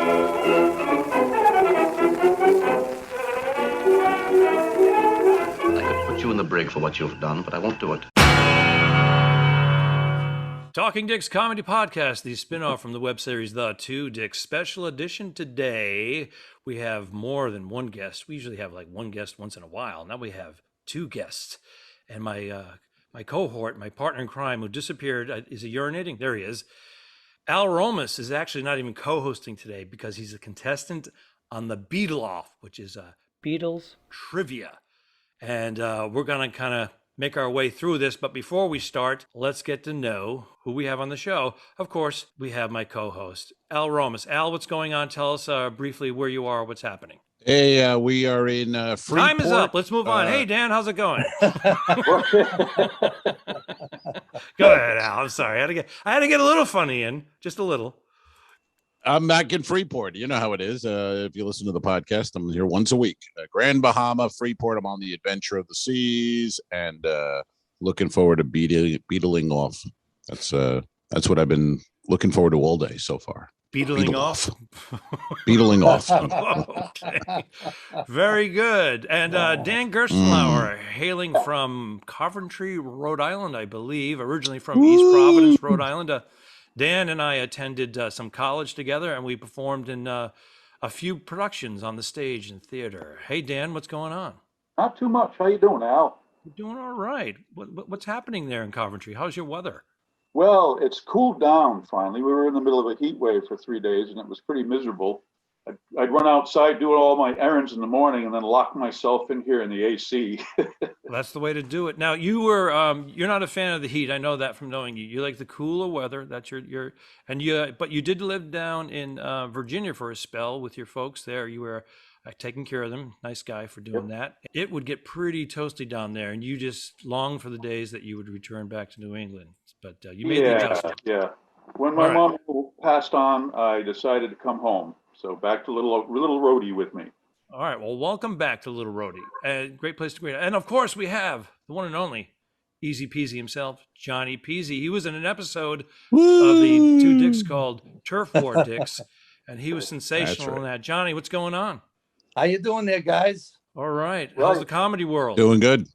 I could put you in the brig for what you've done, but I won't do it. Talking Dicks Comedy Podcast, the spinoff from the web series The Two Dicks. Special edition today. We have more than one guest. We usually have like one guest once in a while. Now we have two guests. And my cohort, my partner in crime who disappeared, is he urinating? There he is. Al Romas is actually not even co-hosting today because he's a contestant on the Beatle Off, which is a Beatles Trivia. And we're going to kind of make our way through this. But before we start, let's get to know who we have on the show. Of course, we have my co-host, Al Romas. Al, what's going on? Tell us briefly where you are, what's happening. Hey, we are in Freeport. Time is up. Let's move on. Hey, Dan, how's it going? Go ahead, Al. I'm sorry. I had to get a little funny in, just a little. I'm back in Freeport. You know how it is. If you listen to the podcast, I'm here once a week. Grand Bahama, Freeport. I'm on the adventure of the seas and looking forward to beetling off. That's what I've been looking forward to all day so far. Beetling off? Beetling off. Okay. Very good. And Dan Gerstenlauer, hailing from Coventry, Rhode Island, I believe, originally from East Providence, Rhode Island. Dan and I attended some college together, and we performed in a few productions on the stage and theater. Hey, Dan, what's going on? Not too much. How you doing, Al? You're doing all right. What's happening there in Coventry? How's your weather? Well, it's cooled down finally. We were in the middle of a heat wave for 3 days, and it was pretty miserable. I'd run outside, do all my errands in the morning, and then lock myself in here in the AC. That's the way to do it. Now, you're not a fan of the heat. I know that from knowing you. You like the cooler weather. That's but you did live down in Virginia for a spell with your folks there. You were taking care of them. Nice guy for doing that. It would get pretty toasty down there, and you just long for the days that you would return back to New England. But you made the adjustment. Yeah. When my mom passed on, I decided to come home. So back to little Rhodey with me. All right. Well, welcome back to Little Rhodey. Great place to be. And of course, we have the one and only Easy Peasy himself, Johnny Pizzi. He was in an episode of the Two Dicks called Turf War Dicks, and he was sensational in that. Johnny, what's going on? How you doing there, guys? All right. How's the comedy world? Doing good.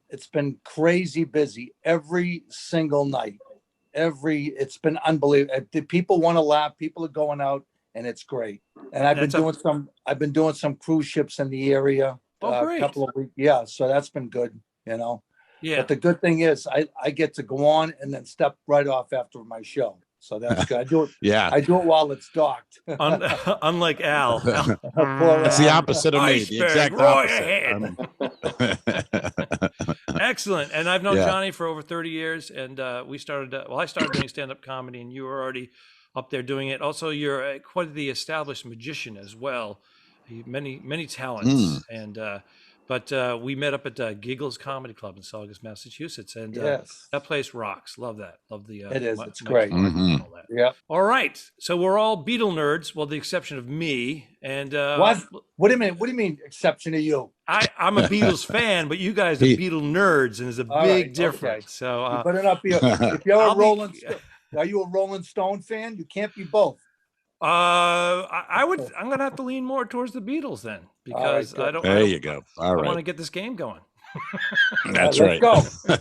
It's been crazy busy every single night. It's been unbelievable. The people want to laugh. People are going out, and it's great. And I've been doing some cruise ships in the area. Great. A couple of weeks. Yeah, so that's been good. Yeah. But the good thing is, I get to go on and then step right off after my show. So that's good. I do it. I do it while it's docked. Unlike Al. It's the opposite of me. The exact opposite. Excellent. And I've known Johnny for over 30 years. And I started doing stand-up comedy, and you were already up there doing it. Also, you're quite the established magician as well. Many talents. And but we met up at Giggles Comedy Club in Saugus, Massachusetts, and that place rocks. Love that. Love the. It is. It's great. All that. Yeah. All right. So we're all Beatle nerds, well, the exception of me. And what? What do you mean? What do you mean? Exception of you? I'm a Beatles fan, but you guys are Beatle nerds, and there's a big difference. Okay. So you better not be. If you're a Rolling, are you a Rolling Stone fan? You can't be both. I'm gonna have to lean more towards the Beatles then, because I don't. There you go. All right. I want to get this game going. That's right. Let's go.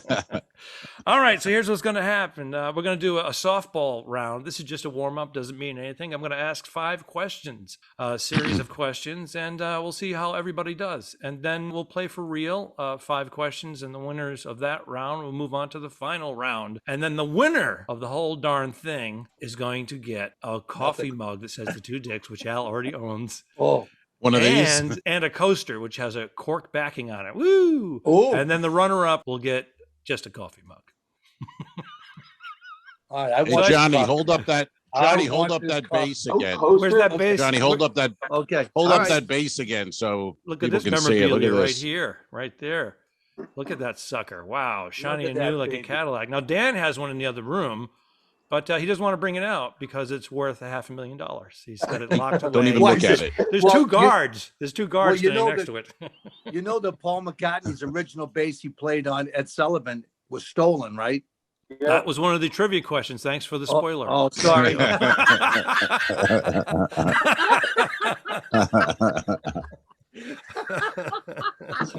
All right. So here's what's going to happen. We're going to do a softball round. This is just a warm up. Doesn't mean anything. I'm going to ask 5 questions, a series of questions, and we'll see how everybody does. And then we'll play for real. 5 questions, and the winners of that round will move on to the final round. And then the winner of the whole darn thing is going to get a coffee mug that says the Two Dicks, which Al already owns. Oh. One of these. And a coaster, which has a cork backing on it. Woo! Ooh. And then the runner-up will get just a coffee mug. All right, Johnny, hold up that. Johnny, hold up that base again. Where's that base? Johnny, hold up that. Okay. Hold up that base again, so look at people this can see it. Look memorabilia at right this. here, right there. Look at that sucker! Wow, shiny and new like baby. a Cadillac. Now Dan has one in the other room, but he doesn't want to bring it out because it's worth $500,000. He's got it locked away. Don't even look at it. There's two guards. There's 2 guards standing next to it. You know that Paul McCartney's original bass he played on Ed Sullivan was stolen, right? Yeah. That was one of the trivia questions. Thanks for the spoiler. Oh, sorry.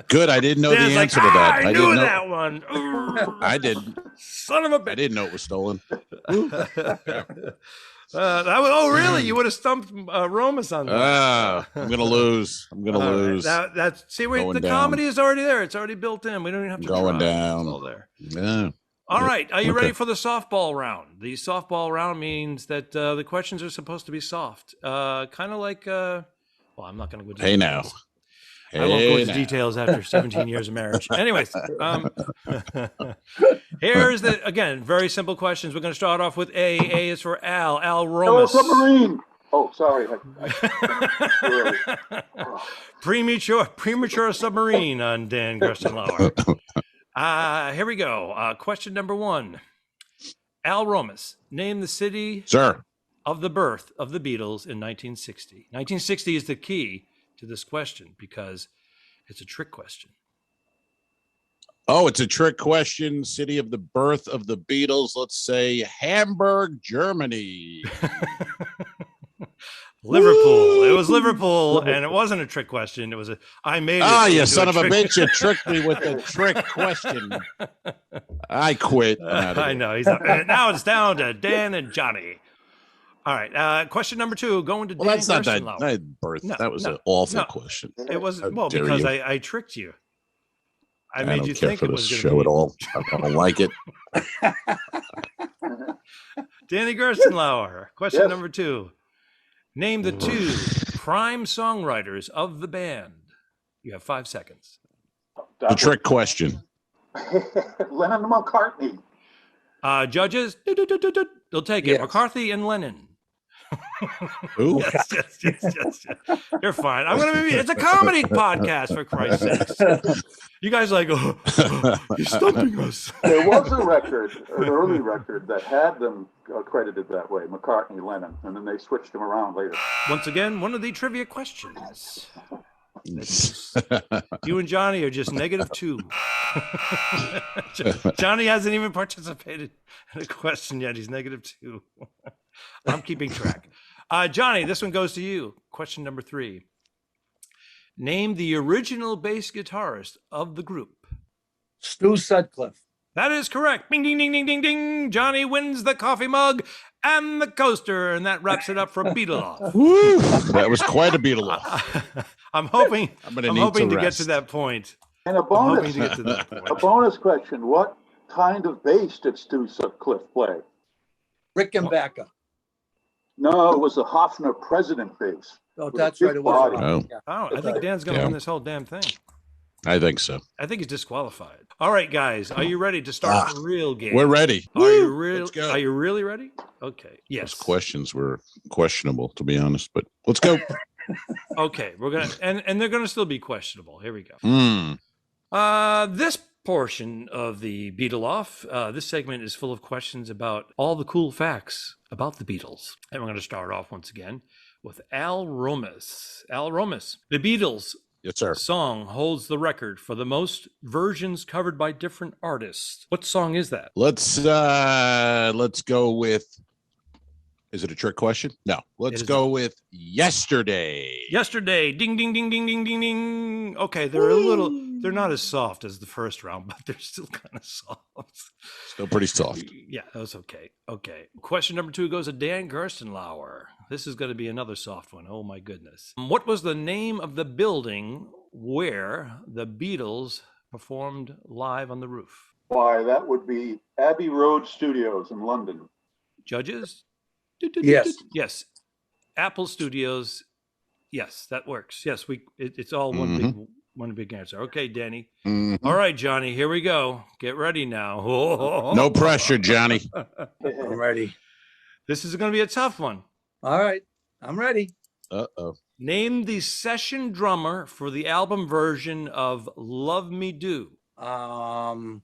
Good. I didn't know Dan's the like, answer to that. I knew didn't know. that one. I didn't. Son of a I bitch. didn't know it was stolen. That was, oh, really? You would have stumped Romus on that. I'm gonna lose. I'm gonna All right. lose. That's see, wait, Going the down. comedy is already there. It's already built in. We don't even have to Going try. down. It's all there. Yeah. All right. Are you Okay. ready for the softball round? The softball round means that the questions are supposed to be soft. Kind of like, well, I'm not going to go into Hey details. now. I won't go into now. details after 17 years of marriage. Anyways, here's the, again, very simple questions. We're going to start off with A. A is for Al. Al Hello, Romus. submarine. Oh, sorry. Premature submarine on Dan Gerstenlauer. Here we go. Question number 1. Al Romus, name the city Sir. of the birth of the Beatles in 1960. 1960 is the key to this question because it's a trick question. Oh, it's a trick question. City of the birth of the Beatles. Let's say Hamburg, Germany. Liverpool. Woo! It was Liverpool, and it wasn't a trick question. It was a I made it. Ah, you into son of a trick- bitch! You tricked me with the trick question. I quit. I'm outta I here. know. And now it's down to Dan and Johnny. All right. Question number 2. Going to Well, Dan that's not that, Gerstenlauer. that birth. No, that was no, an awful no. question. It was How well dare because you. I tricked you. I don't made you care think for it this was going show to be at all. I don't like it. Danny Gerstenlauer. Question Yes. number 2. Name the 2 prime songwriters of the band. You have 5 seconds. The trick question. Lennon and McCartney. Judges, they'll take it. Yes. McCarthy and Lennon. Who? Yes. You're fine. I'm gonna be. It's a comedy podcast, for Christ's sakes. You guys like, you're stumping us. There was a record, an early record, that had them credited that way, McCartney, Lennon, and then they switched them around later. Once again, one of the trivia questions. You and Johnny are just -2. Johnny hasn't even participated in a question yet. He's -2. I'm keeping track. Johnny, this one goes to you. Question number 3. Name the original bass guitarist of the group. Stu Sutcliffe. That is correct. Bing, ding, ding, ding, ding, ding. Johnny wins the coffee mug and the coaster, and that wraps it up for Beatle Off. Woo! That was quite a Beatle Off. I'm hoping I'm gonna need to to get rest. to that point. And a I'm hoping bonus, to get to that a point. bonus question: what kind of bass did Stu Sutcliffe play? Rickenbacker. No, it was a Hofner President bass. Oh, With a that's big right. It was. body. Oh. Yeah. Oh, I think Dan's going to Yeah. win this whole damn thing. I think so. I think he's disqualified. All right, guys, are you ready to start the real game? We're ready. Are you Woo! real? Let's go. Are you really ready? Okay. Those Yes. questions were questionable, to be honest, but let's go. Okay. We're gonna and they're gonna still be questionable. Here we go. Hmm. This portion of the Beatle Off, this segment is full of questions about all the cool facts about the Beatles. And we're going to start off once again with Al Romus. Al Romus, the Beatles Yes, sir. song holds the record for the most versions covered by different artists. What song is that? Let's go with. Is it a trick question? No. Let's is go with Yesterday. Yesterday. Ding, ding, ding, ding, ding, ding, ding. Okay, they're not as soft as the first round, but they're still kind of soft. Still pretty soft. Yeah, that was okay. Okay. Question number 2 goes to Dan Gerstenlauer. This is going to be another soft one. Oh, my goodness. What was the name of the building where the Beatles performed live on the roof? Why, that would be Abbey Road Studios in London. Judges? Yes. Yes. Apple Studios. Yes, that works. Yes, it's all one big answer. Okay, Danny. Mhm. All right, Johnny, here we go. Get ready now. No pressure, Johnny. I'm ready. This is going to be a tough one. All right. I'm ready. Uh-oh. Name the session drummer for the album version of Love Me Do. Andy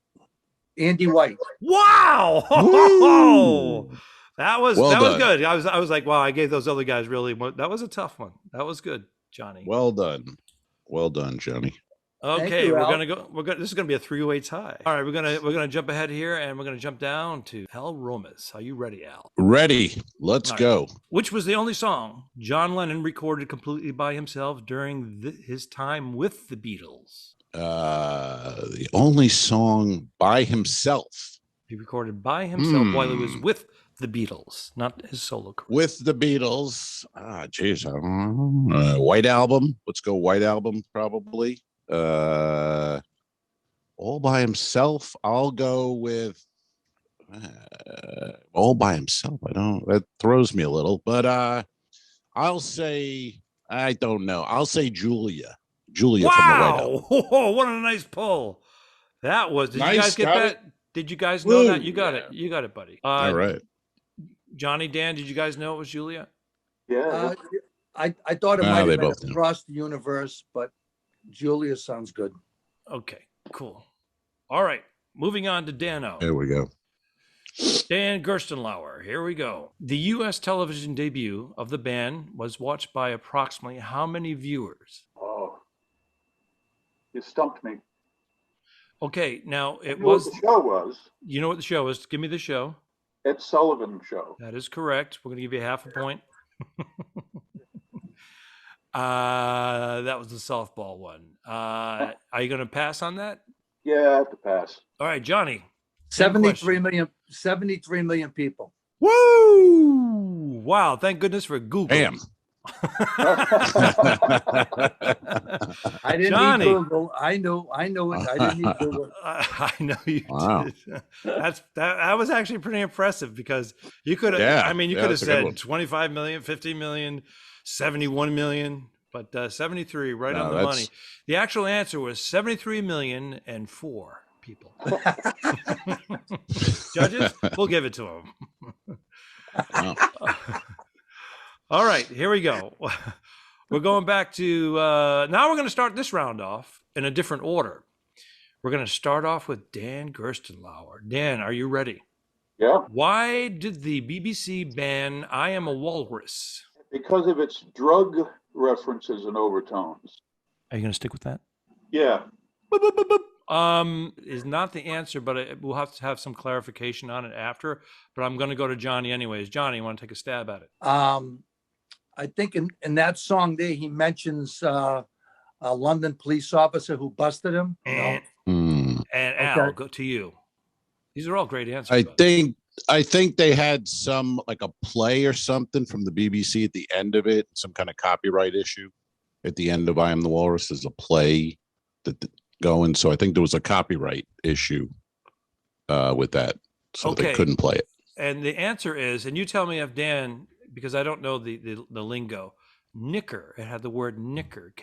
White. Wow! Woo! That was Well done. good. I was like, wow, I gave those other guys really. That was a tough one. That was good, Johnny. Well done. Well done, Johnny. Okay, you, we're Al. gonna go. This is gonna be a 3-way tie. All right, we're gonna jump ahead here, and we're gonna jump down to Al Romas. Are you ready, Al? Ready. Let's All right. go. Which was the only song John Lennon recorded completely by himself during his time with the Beatles? The only song by himself. He recorded by himself while he was with the Beatles, not his solo career. With the Beatles. Geez. I don't know. White Album. Let's go White Album, probably. All by himself. I'll go with all by himself. That throws me a little, but I'll say, I don't know. I'll say Julia from the White Album. Wow! What a nice pull. That was. Did Nice, you guys get got that? it. Did you guys know that? Woo, You got yeah. it. You got it, buddy. All right. Johnny, Dan, did you guys know it was Julia? Yeah. I thought it Ah, might they have been both knew. Across the Universe, but Julia sounds good. Okay, cool. All right, moving on to Dano. There we go. Dan Gerstenlauer, here we go. The U.S. television debut of the band was watched by approximately how many viewers? Oh, you stumped me. Okay, now I it knew what was, the show was. you know what the show is. Give me the show. Ed Sullivan Show. That is correct. We're going to give you half a point. That was the softball one. Are you going to pass on that? Yeah, I have to pass. All right, Johnny. Same question. 73 million people. Woo! Wow, thank goodness for Google. Bam. I didn't Johnny. need Google. I knew it. I didn't need Google. I know you Wow. did. That was actually pretty impressive because you could have, Yeah, I mean, you yeah, could have that's a good said one. 25 million, 50 million, 71 million, but 73 right No, on the that's- money. The actual answer was 73 million and 4 people. Judges, we'll give it to them. Wow. All right, here we go. We're going back to now we're going to start this round off in a different order. We're going to start off with Dan Gerstenlauer. Dan, are you ready? Yeah, Why did the BBC ban I Am a Walrus? because of its drug references and overtones. Are you going to stick with that? Yeah. Boop, boop, boop, boop. Is not the answer, but we'll have to have some clarification on it after. But I'm going to go to Johnny anyways. Johnny, you want to take a stab at it? I think in that song there, he mentions a London police officer who busted him. And Al, Okay. go to you. These are all great answers. I by the way. think they had some like a play or something from the BBC at the end of it, some kind of copyright issue at the end of I Am the Walrus. There's a play that going, so I think there was a copyright issue with that, so they Okay. couldn't play it. And the answer is, and you tell me if Dan, because I don't know the lingo, knicker. It had the word knicker,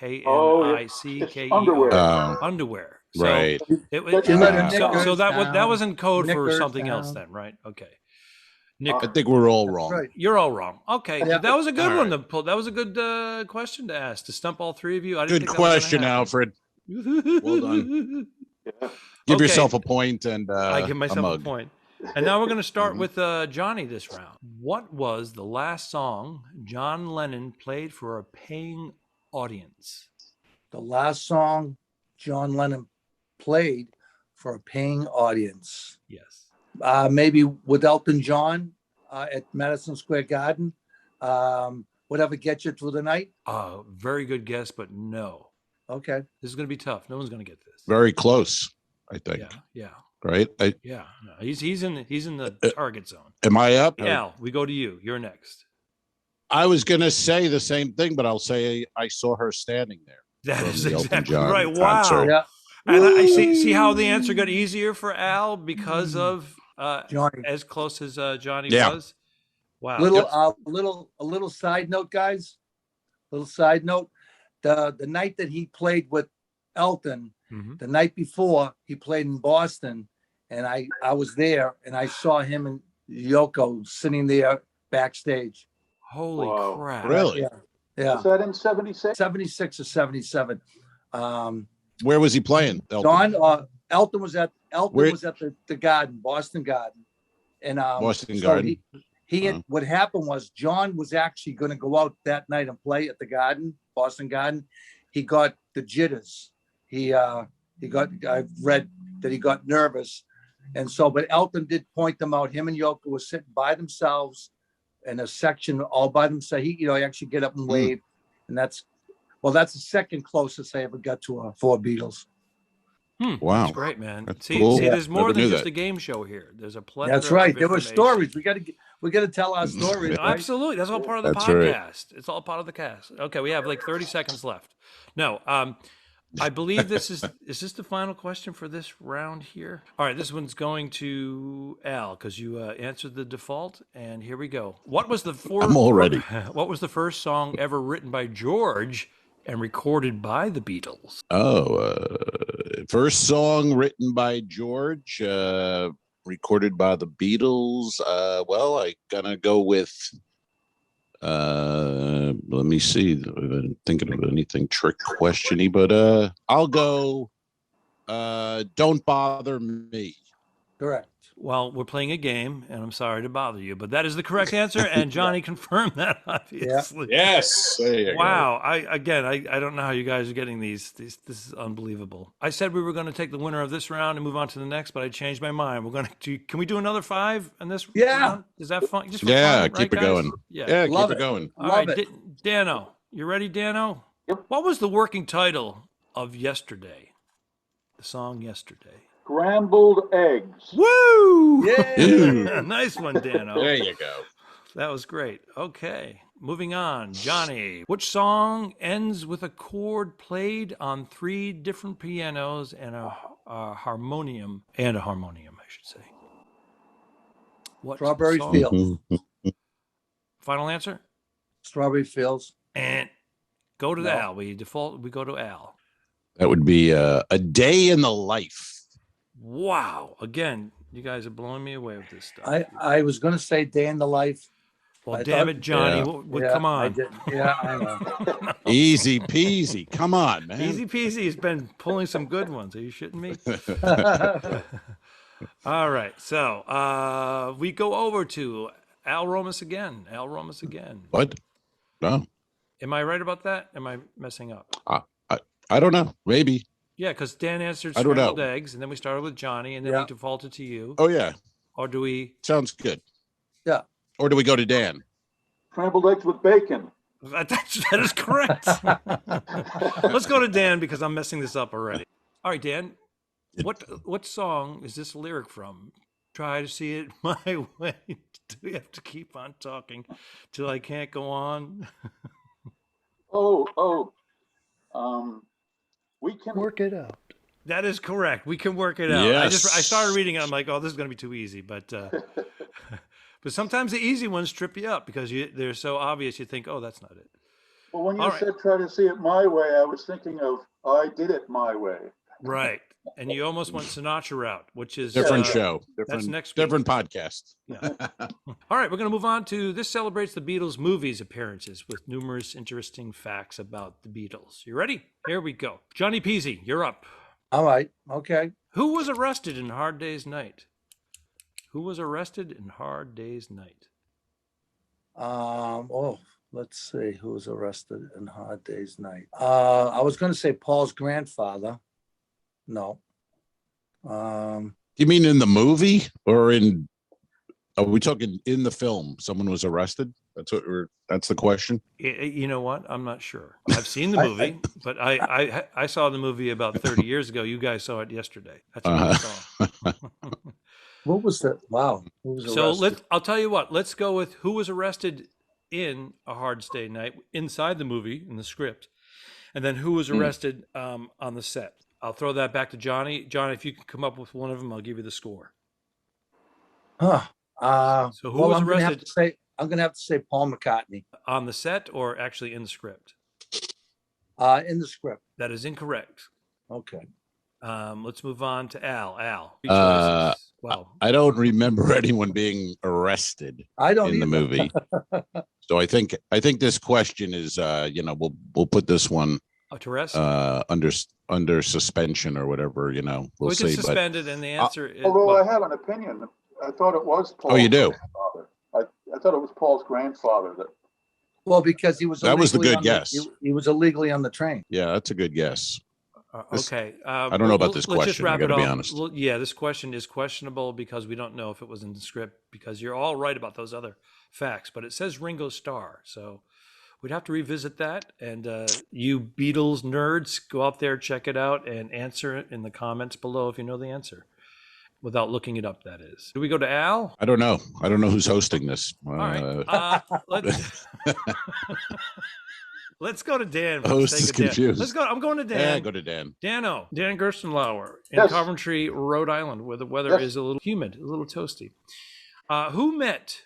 K-N-I-C-K-E-R. Underwear. underwear. So Right. It, But it- you let her so knickers that down, was in code for knickers something else down. then, right? Okay. I Knicker. think we're all wrong. Right. You're all wrong. Okay, Yeah. that was a good All one to pull. That was a good question to ask to stump all three of you. I didn't Good think that was question, gonna happen. Alfred. Well done. Yeah. Give Okay. yourself a point and I give myself a mug. point. And now we're going to start Mhm. with Johnny this round. What was the last song John Lennon played for a paying audience? The last song John Lennon played for a paying audience. Yes. Maybe with Elton John at Madison Square Garden. Whatever gets you through the night. Very good guess, but no. Okay. This is going to be tough. No one's going to get this. Very close, I think. Yeah, yeah, Right? yeah. No, he's in the target zone. Am I up? Al, we go to you. You're next. I was gonna say the same thing, but I'll say I saw her standing there. That From is the Elton exactly John right. Wow. concert. Yeah. And I see how the answer got easier for Al because of Johnny. as close as Johnny Yeah. was. Wow. A little side note, guys. Little side note. The night that he played with Elton, Mhm. the night before he played in Boston, and I was there and I saw him and Yoko sitting there backstage. Holy Wow. crap. Really? Yeah. Was that in 76? 76 or 77. Where was he playing? Elton? John Elton was at Where- the Garden, Boston Garden. And Boston so Garden? He had, Uh-huh. what happened was John was actually going to go out that night and play at the Garden, Boston Garden. He got the jitters I've read that he got nervous. And so, but Elton did point them out. Him and Yoko were sitting by themselves in a section all by themselves. He actually get up and wave. And that's the second closest I ever got to four Beatles. Wow. That's great, man. That's See, cool. there's more Never than knew just that. a game show here. There's a plethora. That's right. Of There were information. stories. We got to tell our stories. Right? Absolutely. That's all part of the That's right. podcast. It's all part of the cast. Okay, we have like 30 seconds left. No, I believe is this the final question for this round here? All right, this one's going to Al because you answered the default, and here we go. What was the I'm all ready. What was the first song ever written by George and recorded by the Beatles? First song written by George, recorded by the Beatles. Well, I gonna go with. Let me see. I'm thinking of anything trick questiony, but I'll go. Don't Bother Me. Correct. Well, we're playing a game, and I'm sorry to bother you, but that is the correct answer, and Johnny confirmed that, obviously. Yes. There you Wow. I don't know how you guys are getting these. This is unbelievable. I said we were going to take the winner of this round and move on to the next, but I changed my mind. We're going to can we do another 5 in this round? Is that fun? Just for fun, keep right, it going. guys? Yeah, Love keep it it. going. All Love right, it. Dano. You ready, Dano? Yep. What was the working title of Yesterday? The song Yesterday. Scrambled eggs. Woo! Yeah. Nice one, Dano. There you go. That was great. Okay, moving on. Johnny, which song ends with a chord played on 3 different pianos and a harmonium? I should say. What Strawberry song? Fields. Final answer? Strawberry Fields. And go to No. Al. We go to Al. That would be A Day in the Life. Wow. Again, you guys are blowing me away with this stuff. I was going to say Day in the Life. Well, I damn thought- it, Johnny. Come I on. did. Yeah, I know. Easy peasy. Come on, man. Easy peasy has been pulling some good ones. Are you shitting me? All right. So we go over to Al Romas again. What? No, Am I right about that? Am I messing up? I don't know. Maybe. Yeah, because Dan answered I don't scrambled know. eggs, and then we started with Johnny, and then Yeah. he defaulted to you. Oh yeah, Or do we? sounds good. Yeah. Or do we go to Dan? Scrambled eggs with bacon. That is correct. Let's go to Dan because I'm messing this up already. All right, Dan. What song is this lyric from? Try to see it my way. Do we have to keep on talking till I can't go on? We can Work it out. That is correct. We can work it out. Yes. I started reading it. I'm like, oh, this is going to be too easy. But but sometimes the easy ones trip you up because they're so obvious. You think, oh, that's not it. Well, when you All right. said try to see it my way, I was thinking of I did it my way. Right. And you almost went Sinatra route, which is Different show. Different, next week. different podcast. Yeah. All right, we're going to move on to this celebrates the Beatles movies appearances with numerous interesting facts about the Beatles. You ready? Here we go. Johnny Pizzi, you're up. All right. Okay. Who was arrested in Hard Day's Night? Let's see who was arrested in Hard Day's Night. I was going to say Paul's grandfather. No. You mean in the movie or in? Are we talking in the film? Someone was arrested. That's the question. You know what? I'm not sure. I've seen the movie, but I saw the movie about 30 years ago. You guys saw it yesterday. That's what I saw. What was that? Wow. Who was So arrested? I'll tell you what. Let's go with who was arrested in A Hard Day's Night inside the movie in the script, and then who was arrested on the set. I'll throw that back to Johnny. Johnny, if you can come up with one of them, I'll give you the score. Huh. So who was I'm gonna have arrested? to say, I'm going to have to say Paul McCartney. On the set or actually in the script? In the script. That is incorrect. Okay. Let's move on to Al. Al. Wow. I don't remember anyone being arrested I don't in the either. movie. So I think this question is we'll put this one To rest? under suspension or whatever, we'll we can see. suspend it, and the answer is. Although well, I have an opinion. I thought it was Paul's Oh, you do? grandfather. I thought it was Paul's grandfather that Well, because he was That was the illegally good on guess. he was illegally on the train. Yeah, that's a good guess. Okay. I don't know about this let's just question. wrap I got it to be up. honest. Yeah, this question is questionable because we don't know if it was in the script, because you're all right about those other facts, but it says Ringo Starr. So we'd have to revisit that. And you Beatles nerds, go out there, check it out, and answer it in the comments below if you know the answer. Without looking it up, that is. Do we go to Al? I don't know. I don't know who's hosting this. All right. Let's go to Dan. For the Host sake is of Dan. confused. Let's go. I'm going to Dan. Yeah, go to Dan. Dan Gerstenlauer in Yes. Coventry, Rhode Island, where the weather is a little humid, a little toasty. Who met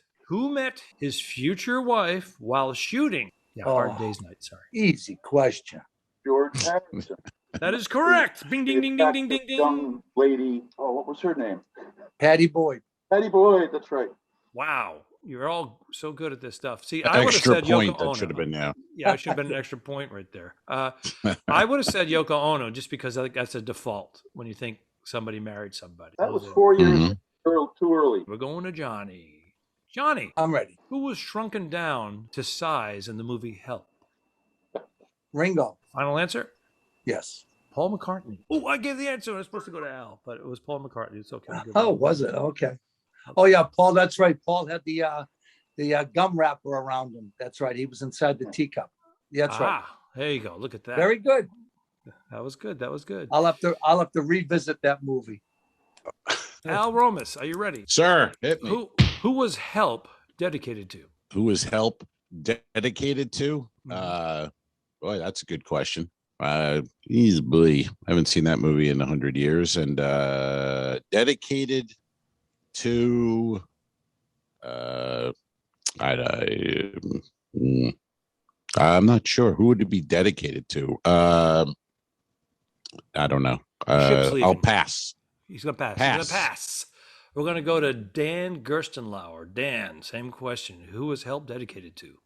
his future wife while shooting? Yeah, hard day's night. Sorry. Easy question. George Harrison. That is correct. Bing, ding, ding, ding, ding, ding, ding. Young lady. Oh, what was her name? Patty Boyd. Patty Boyd. That's right. Wow. You're all so good at this stuff. See, I would have Extra said point Yoko that Ono. should have been now. Yeah, it should have been an extra point right there. I would have said Yoko Ono just because I think that's a default when you think somebody married somebody. That was 4 years Mhm. too early. We're going to Johnny. Johnny, I'm ready. who was shrunken down to size in the movie Help? Ringo. Final answer? Yes. Paul McCartney. Oh, I gave the answer. I was supposed to go to Al, but it was Paul McCartney. It's okay. Good Oh, one. was it? Okay. Oh yeah, Paul. That's right. Paul had the gum wrapper around him. That's right. He was inside the teacup. Yeah, that's right. There you go. Look at that. Very good. That was good. That was good. I'll have to revisit that movie. Al Romas, are you ready? Sir, hit me. Who was Help dedicated to? Who was Help dedicated to? Mm-hmm. Boy, that's a good question. Easily, I haven't seen that movie in 100 years. And dedicated to, I'm not sure. Who would it be dedicated to? I don't know. I'll pass. He's going to pass. Pass. He's going to pass. We're going to go to Dan Gerstenlauer. Dan, same question. Who was Help dedicated to?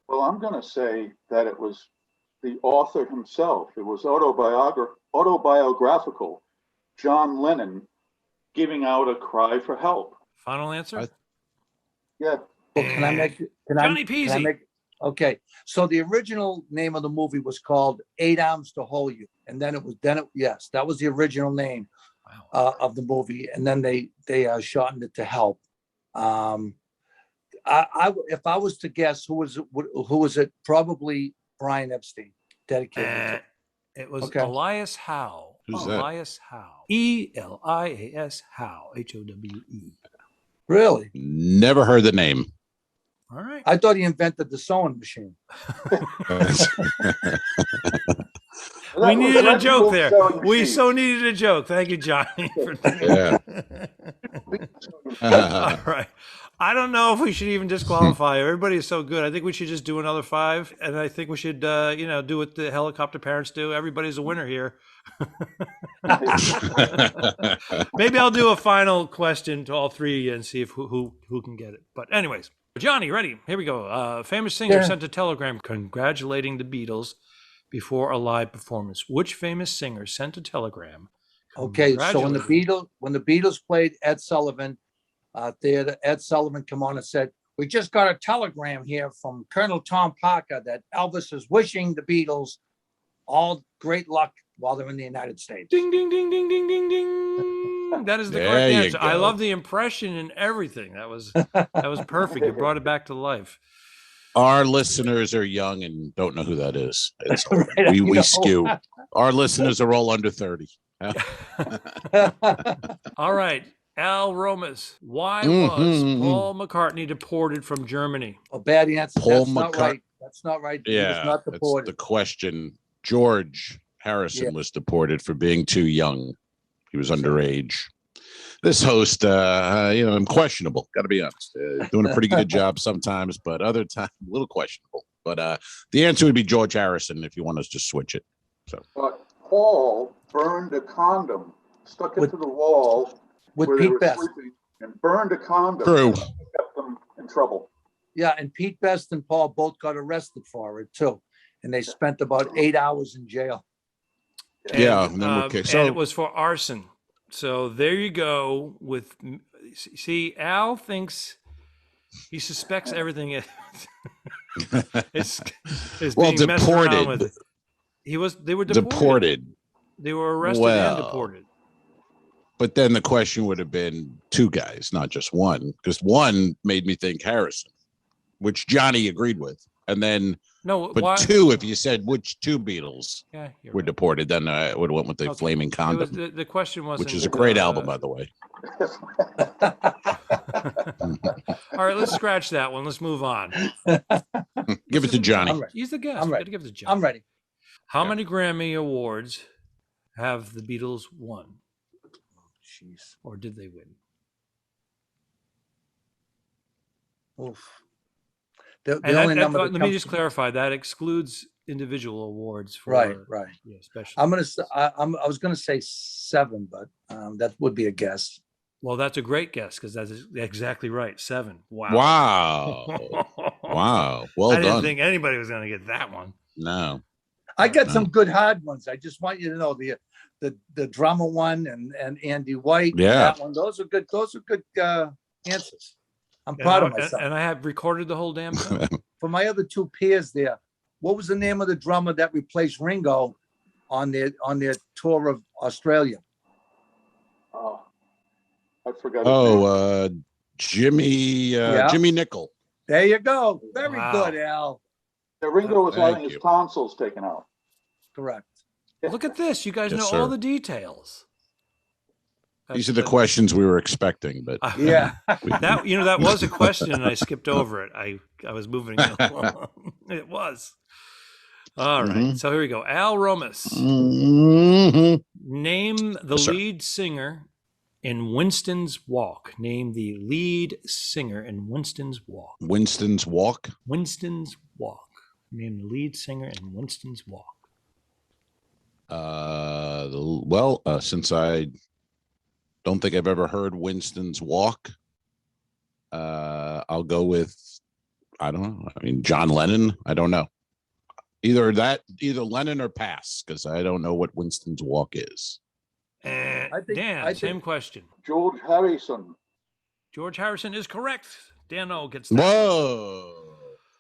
Well, I'm going to say that it was the author himself. It was autobiographical. John Lennon giving out a cry for help. Final answer? Yeah. Well, can I make? Johnny Pizzi. Okay. So the original name of the movie was called 8 Arms to Hold You, and then yes, that was the original name of the movie, and then they shortened it to Help. If I was to guess, who was it? Probably Brian Epstein. Dedicated. It was Elias Howe. Who's that? Elias Howe. Elias Howe. Howe. Really? Never heard the name. All right. I thought he invented the sewing machine. We needed a joke there. We so needed a joke. Thank you, Johnny. Yeah. All right. I don't know if we should even disqualify. Everybody is so good. I think we should just do another 5, and I think we should, do what the helicopter parents do. Everybody's a winner here. Maybe I'll do a final question to all 3 of you and see if who can get it. But anyways, Johnny, ready? Here we go. Famous singer sent a telegram congratulating the Beatles before a live performance. Which famous singer sent a telegram? Okay, so when the Beatles played Ed Sullivan Theater, Ed Sullivan come on and said, "We just got a telegram here from Colonel Tom Parker that Elvis is wishing the Beatles all great luck while they're in the United States." Ding, ding, ding, ding, ding, ding, ding. That is the correct answer. I love the impression and everything. That was perfect. You brought it back to life. Our listeners are young and don't know who that is. Right, we skew. Our listeners are all under 30. All right. Al Romas, why was Paul McCartney deported from Germany? A bad answer. Paul Not right. That's not right. Yeah, he was not deported. That's the question. George Harrison was deported for being too young. He was underage. This host, I'm questionable. Got to be honest. Doing a pretty good job sometimes, but other times a little questionable. But the answer would be George Harrison if you want us to switch it. So, but Paul burned a condom, stuck it to the wall with where Pete they were Best. sleeping, and burned a condom. True. Kept them in trouble. Yeah, and Pete Best and Paul both got arrested for it too, and they spent about 8 hours in jail. And it was for arson. So there you go. See, Al thinks he suspects everything is being messed around with. They were deported. They were arrested and deported. But then the question would have been two guys, not just one, because one made me think Harrison, which Johnny agreed with. And then, two, if you said which two Beatles were deported, then I would have went with the Flaming Condom. The question was, which is a great album, by the way. All right, let's scratch that one. Let's move on. Give it to Johnny. He's the guest. I'm ready. Gotta give it to Johnny. I'm ready. How many Grammy Awards have the Beatles won? Jeez. Or did they win? Oof. The only number let me just clarify. That excludes individual awards for right. Yeah, special. I'm gonna say I was gonna say 7, but that would be a guess. Well, that's a great guess because that's exactly right. 7. Wow. Wow. Well done. I didn't think anybody was gonna get that one. No. I got some good hard ones. I just want you to know the drummer one and Andy White. Yeah. That one. Those are good answers. I'm proud of myself. And I have recorded the whole damn thing. For my other two peers there, what was the name of the drummer that replaced Ringo on their tour of Australia? Oh, I forgot. Jimmy Nicol. There you go. Very good, Al. Yeah, Ringo was having his tonsils taken out. Correct. Look at this. You guys know all the details. These are the questions we were expecting, but yeah, that was a question, and I skipped over it. I was moving along. It was all right. So here we go. Al Romas, name the lead singer in Winston's Walk. Name the lead singer in Winston's Walk. Winston's Walk. Winston's Walk. Name the lead singer in Winston's Walk. Since I don't think I've ever heard Winston's Walk, I'll go with, I don't know. I mean, John Lennon. I don't know. Either Lennon or pass, because I don't know what Winston's Walk is. Dan, same question. George Harrison. George Harrison is correct. Dan gets that. Whoa.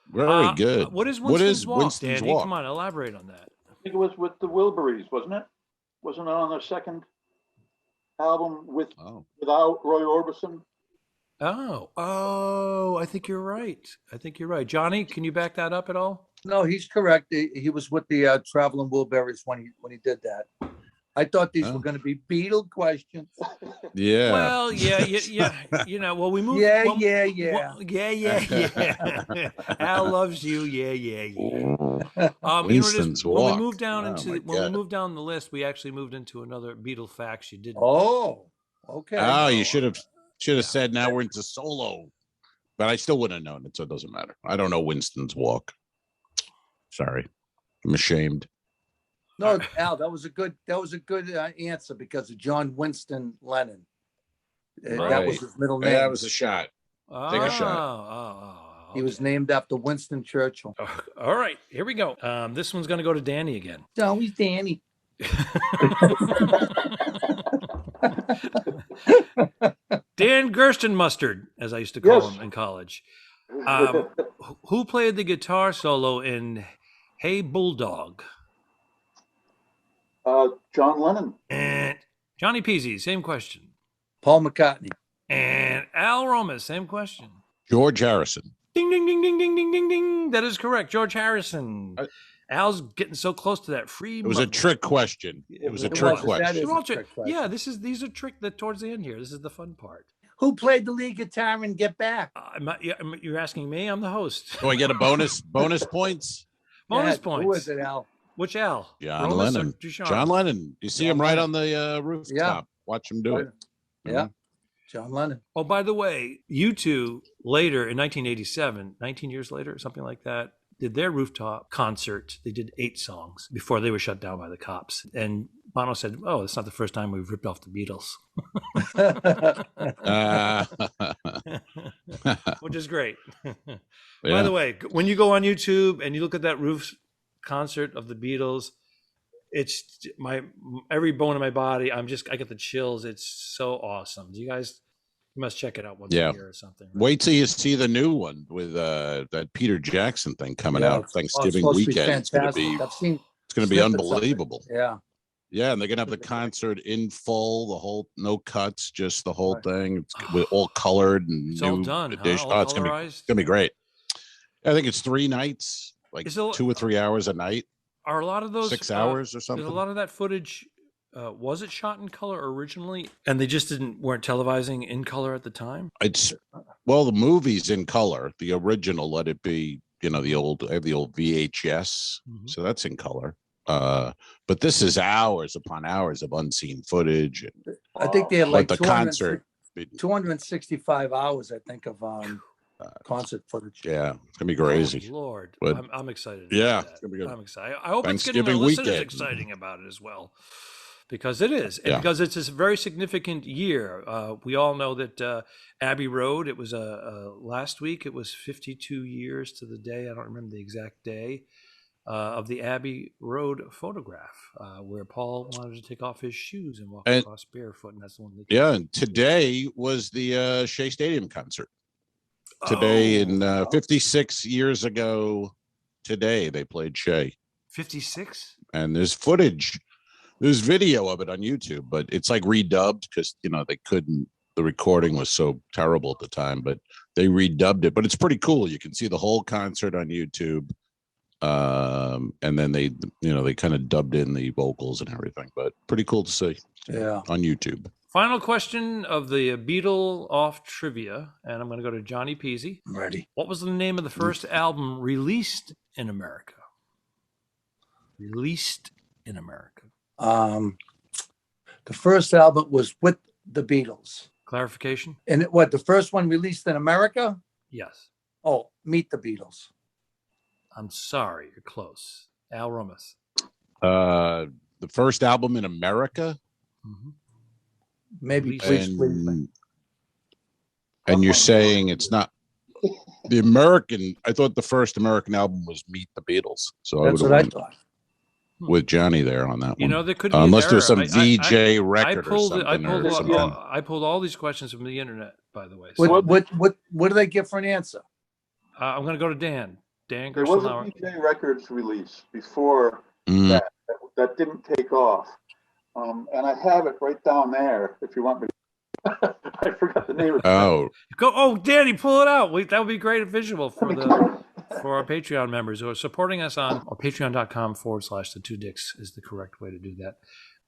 Very good. What is Winston's Walk, Winston's Danny? Walk? Come on, elaborate on that. I think it was with the Wilburys, wasn't it? Wasn't it on their second album without Roy Orbison? Oh, I think you're right. Johnny, can you back that up at all? No, he's correct. He was with the Traveling Wilburys when he did that. I thought these were going to be Beatle questions. Yeah. Well, yeah. Well, we moved. Yeah. Al loves you. Yeah. Winston's Walk. When we moved down we moved down the list, we actually moved into another Beatle facts you didn't. Oh, okay. Oh, you should have said now we're into solo, but I still wouldn't have known it, so it doesn't matter. I don't know Winston's Walk. Sorry, I'm ashamed. No, Al, that was a good answer because of John Winston Lennon. That was his middle name. That was a shot. Take a shot. He was named after Winston Churchill. All right, here we go. This one's going to go to Danny again. It's always Danny. Dan Gerstenmustard, as I used to call him in college. Who played the guitar solo in Hey Bulldog? John Lennon. And Johnny Pizzi, same question. Paul McCartney. And Al Romas, same question. George Harrison. Ding, ding, ding, ding, ding, ding, ding, ding. That is correct. George Harrison. Al's getting so close to that free. It was a trick question. It was a trick question. Yeah, these are trick that towards the end here. This is the fun part. Who played the lead guitar in Get Back? You're asking me? I'm the host. Do I get a bonus points? Bonus points. Who is it, Al? Which Al? John Lennon. John Lennon. You see him right on the rooftop. Yeah. Watch him do it. Yeah. John Lennon. Oh, by the way, U2 later in 1987, 19 years later, something like that, did their rooftop concert. They did 8 songs before they were shut down by the cops. And Bono said, "Oh, it's not the first time we've ripped off the Beatles," which is great. By the way, when you go on YouTube and you look at that roof concert of the Beatles, it's every bone in my body. I get the chills. It's so awesome. You must check it out once a year or something. Right? Wait till you see the new one with that Peter Jackson thing coming out Thanksgiving weekend. It's going to be unbelievable. Yeah. Yeah, and they're gonna have the concert in full, the whole, no cuts, just the whole thing. It's all colored and It's new all done, huh? addition. All Oh, it's colorized. gonna be great. I think it's 3 nights, like 2 or 3 hours a night. Are a lot of those 6 hours or Is something? a lot of that footage? Was it shot in color originally, and they just weren't televising in color at the time? Well, the movie's in color. The original, let it be, I have the old VHS, so that's in color. But this is hours upon hours of unseen footage. And, I think they had like the concert, 265 hours, I think, of concert footage. Yeah, it's gonna be crazy. Oh, Lord, but, I'm excited. Yeah, it's gonna be good. I'm excited. I hope it's Thanksgiving getting the listeners weekend. exciting about it as well, because it is, and because it's a very significant year. We all know that Abbey Road. It was last week. It was 52 years to the day. I don't remember the exact day. Of the Abbey Road photograph, where Paul wanted to take off his shoes and walk across barefoot, and that's the one. And today was the Shea Stadium concert. Today, in 56 years ago, today they played Shea. 56. And there's footage, there's video of it on YouTube, but it's like redubbed because they couldn't. The recording was so terrible at the time, but they redubbed it. But it's pretty cool. You can see the whole concert on YouTube. And then they kind of dubbed in the vocals and everything, but pretty cool to see. On YouTube. Final question of the Beatle Off trivia, and I'm going to go to Johnny Pizzi. I'm ready. What was the name of the first album released in America? Released in America. The first album was with the Beatles. Clarification? And the first one released in America? Yes. Oh, Meet the Beatles. I'm sorry, you're close. Al Rumas. The first album in America? Maybe Please and you're saying it's not the American. I thought the first American album was Meet the Beatles. So that's what I thought. With Johnny there on that one. There could be unless there's some VJ record or something. I pulled all these questions from the internet, by the way. So what do they give for an answer? I'm going to go to Dan. Dan There was a Gerstenlauer. VJ Records release before that didn't take off. And I have it right down there if you want me. I forgot the name of it. Danny, pull it out. That would be great visual for our Patreon members who are supporting us on patreon.com/the two dicks is the correct way to do that.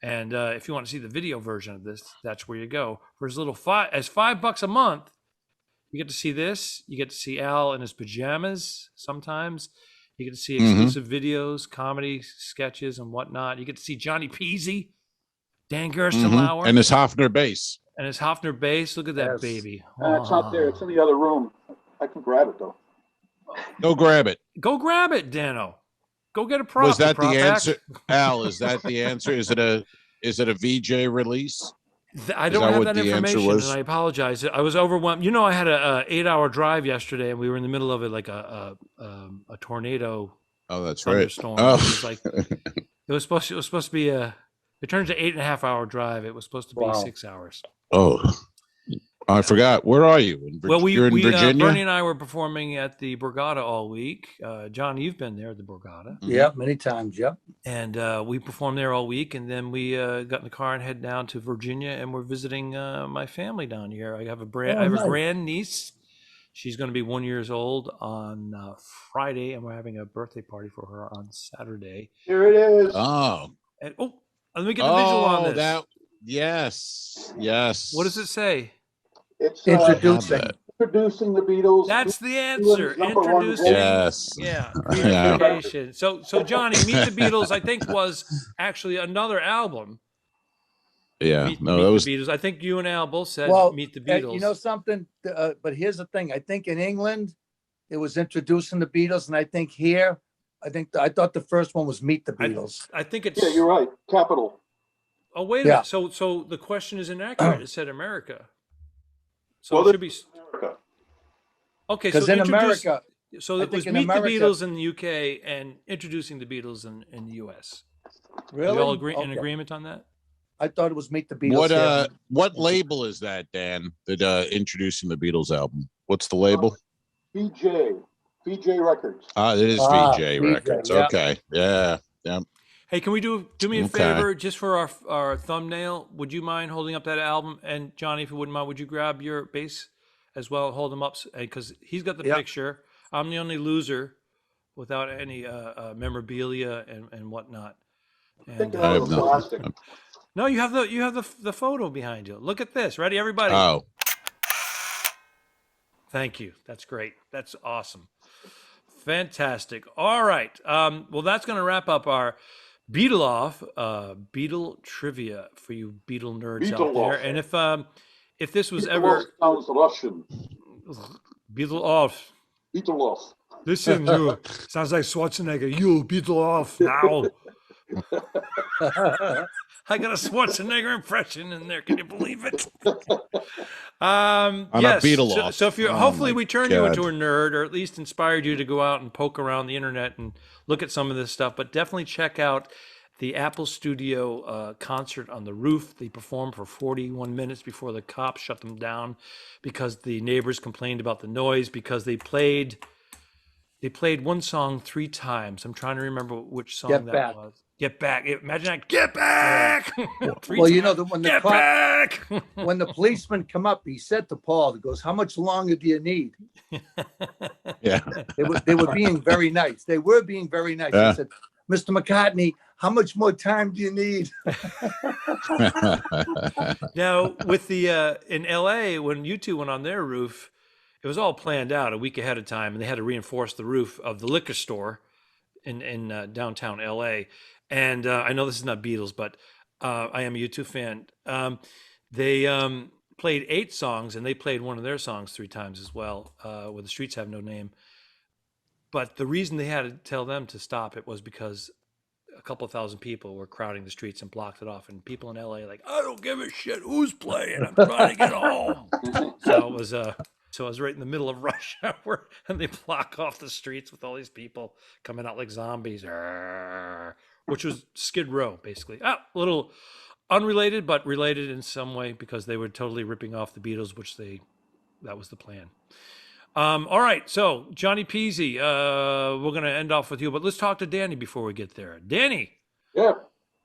And if you want to see the video version of this, that's where you go. For as little as $5 a month, you get to see this. You get to see Al in his pajamas sometimes. You get to see exclusive videos, comedy sketches, and whatnot. You get to see Johnny Pizzi, Dan Gerstenlauer, and his Hofner bass. Look at that baby. It's not there. It's in the other room. I can grab it though. Go grab it. Go grab it, Dano. Go get a prop. Was that the answer, Al? Is that the answer? Is it a VJ release? I don't have that information, and I apologize. I was overwhelmed. I had a 8-hour drive yesterday, and we were in the middle of it, like a tornado. Oh, that's thunderstorm. right. Oh. It was supposed to be it turned to 8.5-hour drive. It was supposed to be 6 hours. Oh, I forgot. Where are you? You're in Virginia? Bernie and I were performing at the Borgata all week. John, you've been there at the Borgata. Yeah, many times. Yep. And we performed there all week, and then we got in the car and head down to Virginia, and we're visiting my family down here. I have a grand niece. She's going to be 1 year old on Friday, and we're having a birthday party for her on Saturday. Here it is. Oh. And let me get the visual on this. Yes. What does it say? It's introducing the Beatles. That's the answer. Introducing. Yes. Yeah. Interrogation. So Johnny, Meet the Beatles, I think was actually another album. Yeah. Meet the Beatles. I think you and Al both said Meet the Beatles. You know something? But here's the thing. I think in England, it was Introducing the Beatles, and I think here, I thought the first one was Meet the Beatles. I think it's. Yeah, you're right. Capital. Oh, wait a minute. So the question is inaccurate. It said America. So it should be America. Okay, so in America, so it was Meet the Beatles in the UK and Introducing the Beatles in the US. Really? We all in agreement on that? I thought it was Meet the Beatles. What label is that, Dan? That Introducing the Beatles album. What's the label? VJ Records. It is VJ Records. Yeah. Okay. Yeah. Hey, can we do me a Okay. favor just for our thumbnail? Would you mind holding up that album? And Johnny, if you wouldn't mind, would you grab your bass as well? Hold him up because he's got the Yep. picture. I'm the only loser without any memorabilia and whatnot. And I have no- plastic. no, you have the photo behind you. Look at this. Ready, everybody? Oh, Thank you. That's great. That's awesome. Fantastic. All right. Well, that's going to wrap up our Beatle Off, Beatle Trivia for you Beatle nerds out Beatle there. Off. And if this was Beatle ever Off sounds Russian. Beatle Off, Beatle Off. listen, you sounds like Schwarzenegger. You Beatle Off now. I got a Schwarzenegger impression in there. Can you believe it? a Yes. Beatle So, Off. so if you're, Oh hopefully my we turned you God. into a nerd, or at least inspired you to go out and poke around the internet and look at some of this stuff. But definitely check out the Apple Studio concert on the roof. They performed for 41 minutes before the cops shut them down because the neighbors complained about the noise because they played one song 3 times. I'm trying to remember which song Get that Back. was. Get back. Imagine that. Get back. Three Well, you times. know, when Get back. when the policeman come up, he said to Paul, he goes, "How much longer do you need?" Yeah. They were being very nice. They were being very nice. Yeah. He said, "Mr. McCartney, how much more time do you need?" Now, with the in LA, when U2 went on their roof, it was all planned out a week ahead of time, and they had to reinforce the roof of the liquor store in downtown LA. And I know this is not Beatles, but I am a U2 fan. They played 8 songs, and they played one of their songs 3 times as well, where the streets have no name. But the reason they had to tell them to stop it was because a couple of thousand people were crowding the streets and blocked it off. And people in LA are like, I don't give a shit who's playing. I'm trying to get home. So it was I was right in the middle of rush hour, and they block off the streets with all these people coming out like zombies, which was Skid Row, basically. A little unrelated, but related in some way because they were totally ripping off the Beatles, that was the plan. All right, so Johnny Pizzi, we're going to end off with you, but let's talk to Danny before we get there. Danny, Yeah.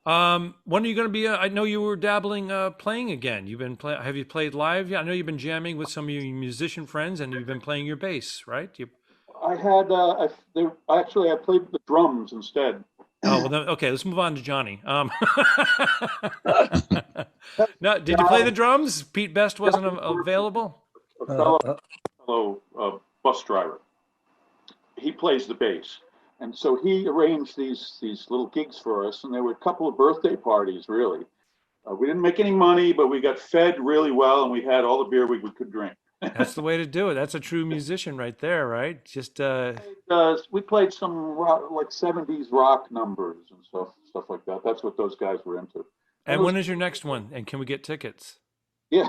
when are you going to be? I know you were dabbling, playing again. Have you played live? Yeah, I know you've been jamming with some of your musician friends, and you've been playing your bass, right? I had, I played the drums instead. Oh, well, then, okay, let's move on to Johnny. No, did you play the drums? Pete Best wasn't available? A fellow bus driver. He plays the bass. And so he arranged these little gigs for us, and there were a couple of birthday parties, really. We didn't make any money, but we got fed really well, and we had all the beer we could drink. That's the way to do it. That's a true musician right there, right? Just We played some rock, like 70s rock numbers and stuff like that. That's what those guys were into. And when is your next one? And can we get tickets? Yeah.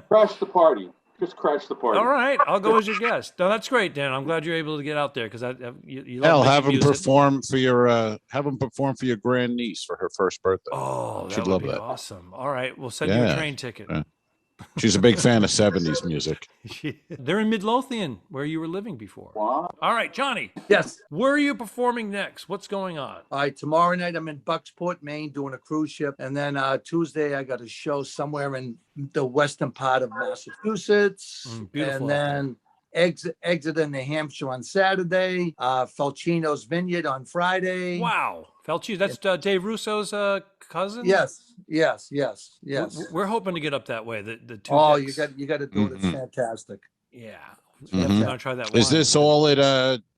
Crash the party. Just crash the party. All right, I'll go as your guest. No, that's great, Dan. I'm glad you're able to get out there because you Hell, love have making them music. perform for your grandniece for her first birthday. Oh, that She'd would love be that. awesome. All right, we'll send you a Yeah. train ticket. Yeah. She's a big fan of 70s music. They're in Midlothian, where you were living before. Wow. All right, Johnny, Yes. where are you performing next? What's going on? All right. Tomorrow night I'm in Bucksport, Maine, doing a cruise ship, and then Tuesday I got a show somewhere in the western part of Massachusetts, beautiful and out there. then Exeter, New Hampshire on Saturday. Falcino's Vineyard on Friday. Wow, Felchi, that's Dave Russo's cousin. Yes. We're hoping to get up that way. The two. Oh, decks. you got to do it. It's Mhm. fantastic. Yeah, Mhm. I'm gonna try that. Is wine. this all at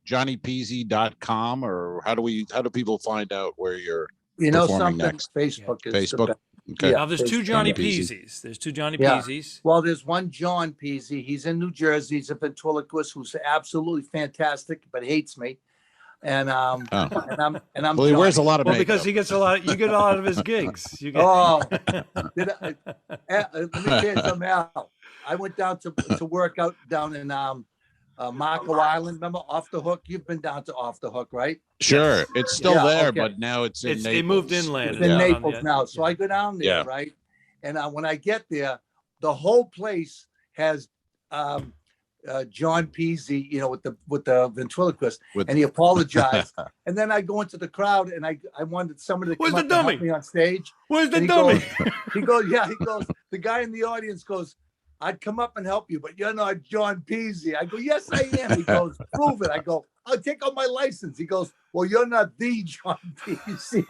johnnypz.com, or how do people find out where you're You know performing something? next? Facebook is the Facebook? best. Okay. Yeah. Now there's two Johnny Johnny Pizzi. Pizzis. There's two Johnny Yeah. Pizzis. Well, there's one John Pizzi. He's in New Jersey. He's a ventriloquist who's absolutely fantastic, but hates me. And Oh. and I'm Well, he wears a Johnny. lot of Well, makeup. because he gets a lot. You get a lot of his gigs. You get. Oh, let me tell you something, Al. I went down to work out down in Marco Island. Remember Off the Hook? You've been down to Off the Hook, right? Sure, it's still Yeah, there, okay. but now it's in It's- Naples. they moved inland. It's in Yeah. Naples Yeah. now. So I go down there, Yeah. right? And when I get there, the whole place has John Pizzi, with the ventriloquist, and he apologized. And then I go into the crowd, and I wanted somebody to come up and help me on stage. Where's the dummy? He goes, the guy in the audience goes, I'd come up and help you, but you're not John Pizzi. I go, yes, I am. He goes, prove it. I go, I'll take out my license. He goes, well, you're not the John Pizzi.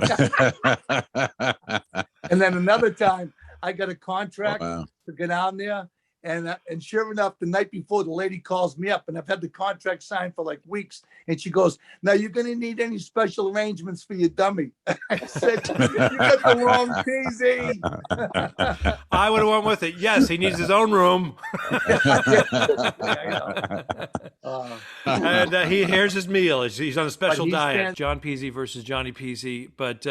And then another time, I got a contract to get down there. And sure enough, the night before, the lady calls me up, and I've had the contract signed for like weeks. And she goes, now you're going to need any special arrangements for your dummy. I said, you got the wrong Pizzi. I would have went with it. Yes, he needs his own room. And here's his meal. He's on a special diet. John Pizzi versus Johnny Pizzi. But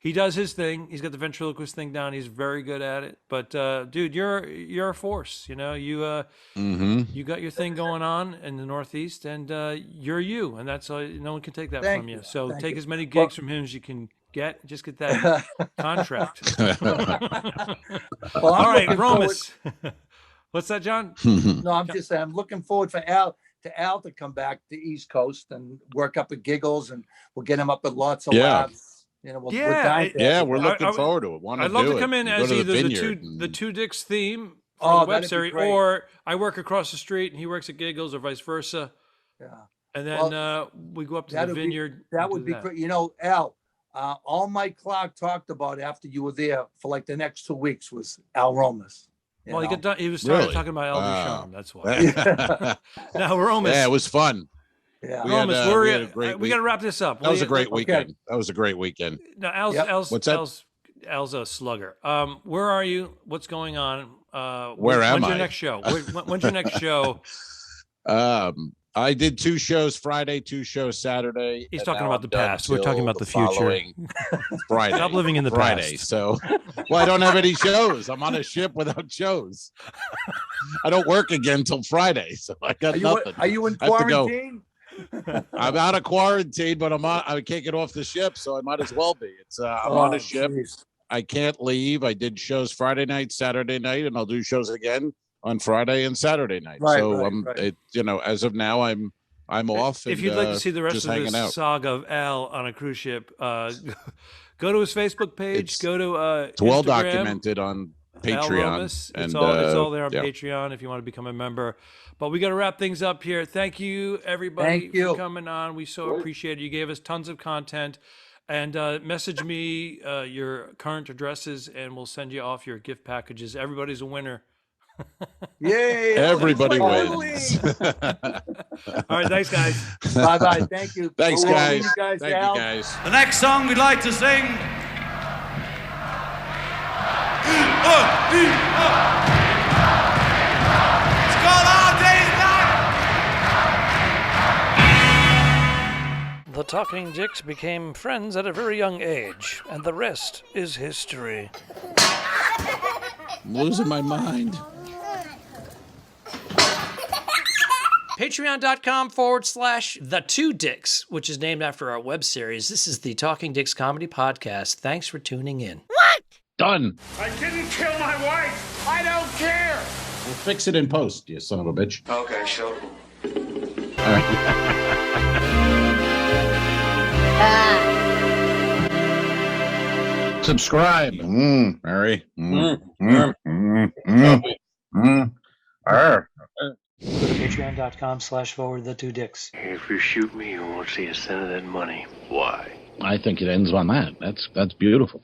he does his thing. He's got the ventriloquist thing down. He's very good at it. But, dude, you're a force. You know, you got your thing going on in the Northeast, and you're you, and that's all. No one can take that from you. So take as many gigs from him as you can get. Just get that contract. All right, Romus. What's that, John? No, I'm just saying. I'm looking forward for Al to come back to East Coast and work up at Giggles, and we'll get him up at lots of laughs. You know, we're looking forward to it. I'd love to come in as either the Two Dicks theme. The web series, or I work across the street and he works at Giggles, or vice versa. Yeah, and then we go up to the vineyard. That would be great. You know, Al, all Mike Clark talked about after you were there for like the next 2 weeks was Al Romas. Well, he got done. He was started talking about Al Duchamp. That's why. Now, Romas. Yeah, it was fun. Yeah, Romas, we got to wrap this up. That was a great weekend. That was a great weekend. Now, Al's a slugger. Where are you? What's going on? When's your next show? When's your next show? I did 2 shows Friday, 2 shows Saturday. He's talking about the past. We're talking about the future. Friday. Stop living in the past. So, I don't have any shows. I'm on a ship without shows. I don't work again until Friday, so I got nothing. Are you in quarantine? I'm out of quarantine, but I can't get off the ship, so I might as well be. I'm on a ship. Geez. I can't leave. I did shows Friday night, Saturday night, and I'll do shows again on Friday and Saturday night. As of now, I'm off. If you'd like to see the rest of this saga of Al on a cruise ship, go to his Facebook page. Go to it's well documented on Patreon. It's all there on Patreon if you want to become a member. But we got to wrap things up here. Thank you, everybody, for coming on. We so appreciate it. You gave us tons of content. And message me your current addresses, and we'll send you off your gift packages. Everybody's a winner. Yay! Everybody wins. All right, thanks, guys. Bye-bye. Thank you. Thanks, guys. Thank you, guys. The next song we'd like to sing. It's called All Day's Night. The Talking Dicks became friends at a very young age, and the rest is history. I'm losing my mind. Patreon.com/The2Dicks, which is named after our web series. This is the Talking Dicks Comedy Podcast. Thanks for tuning in. What? Done. I didn't kill my wife. I don't care. We'll fix it in post, you son of a bitch. Okay, sure. All right. Subscribe. Mary. Patreon.com/the2dicks. If you shoot me, you won't see a cent of that money. Why? I think it ends on that. That's beautiful.